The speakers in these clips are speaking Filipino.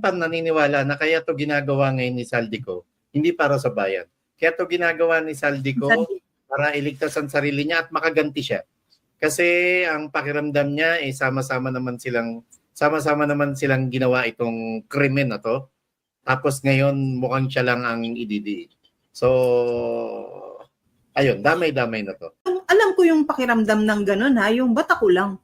Pam, naniniwala na kaya to ginagawa ngayon ni Saldico, hindi para sa bayan. Kaya to ginagawa ni Saldico para iligtas ang sarili niya at makaganti siya. Kasi ang pakiramdam niya ay sama-sama naman silang ginawa itong krimen na to. Tapos ngayon mukhang siya lang ang ididi. So ayun, damay-damay na to. Alam ko yung pakiramdam ng ganun ha, yung bata ko lang.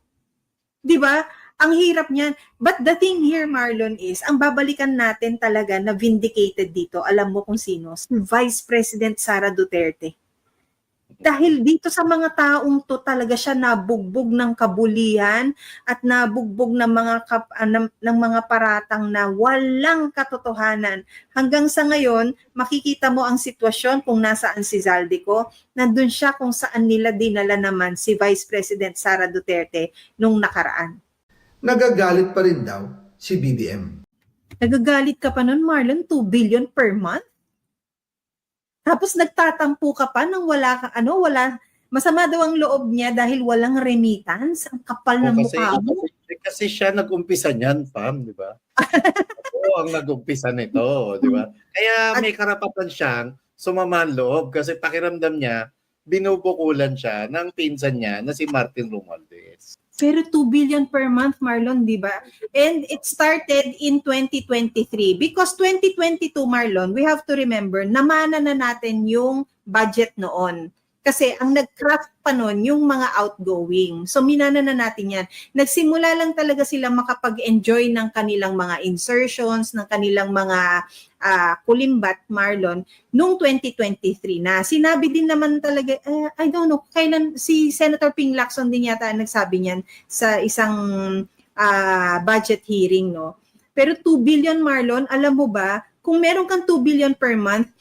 'Di ba? Ang hirap niyan. But the thing here, Marlon, is ang babalikan natin talaga na vindicated dito, alam mo kung sino? Si Vice President Sara Duterte. Dahil dito sa mga taong to talaga siya nabugbog ng kabulihan at nabugbog ng mga paratang na walang katotohanan. Hanggang sa ngayon, makikita mo ang sitwasyon kung nasaan si Zaldico. Nandun siya kung saan nila dinala naman si Vice President Sara Duterte nung nakaraan. Nagagalit pa rin daw si BBM. Nagagalit ka pa nun, Marlon? 2 billion per month? Tapos nagtatampo ka pa nang wala, masama daw ang loob niya dahil walang remittance. Ang kapal ng mukha mo. Kasi siya nag-umpisa niyan, Pam, di ba? Ako ang nag-umpisa nito, di ba? Kaya may karapatan siyang sumama ang loob kasi pakiramdam niya, binubukulan siya ng pinsan niya na si Martin Romualdez. Pero 2 billion per month, Marlon, di ba? And it started in 2023. Because 2022, Marlon, we have to remember, namana na natin yung budget noon. Kasi ang nag-craft pa noon yung mga outgoing. So minana na natin yan. Nagsimula lang talaga sila makapag-enjoy ng kanilang mga insertions, ng kanilang mga kulimbat, Marlon, noong 2023 na. Sinabi din naman talaga, I don't know, kailan si Senator Ping Lacson din yata nagsabi niyan sa isang budget hearing, no? Pero 2 billion, Marlon, alam mo ba, kung meron kang 2 billion per month,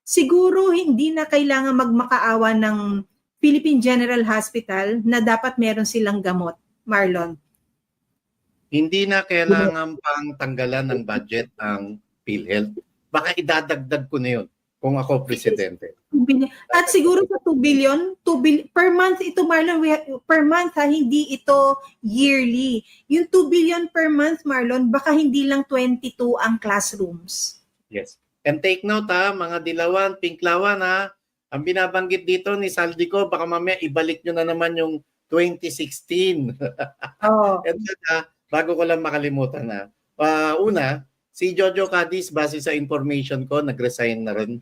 siguro hindi na kailangan magmakaawa ng Philippine General Hospital na dapat meron silang gamot, Marlon. Hindi na kailangan pang tanggalan ng budget ang PhilHealth. Baka idadagdag ko na yun kung ako presidente. At siguro sa 2 billion per month ito, Marlon, per month ha, hindi ito yearly. Yung 2 billion per month, Marlon, baka hindi lang 22 ang classrooms. Yes. And take note ha, mga dilawan, pinklawan ha, ang binabanggit dito ni Saldico, baka mamaya ibalik nyo na naman yung 2016. Oh. And then, bago ko lang makalimutan na, una, si Jojo Cadiz, base sa information ko, nag-resign na rin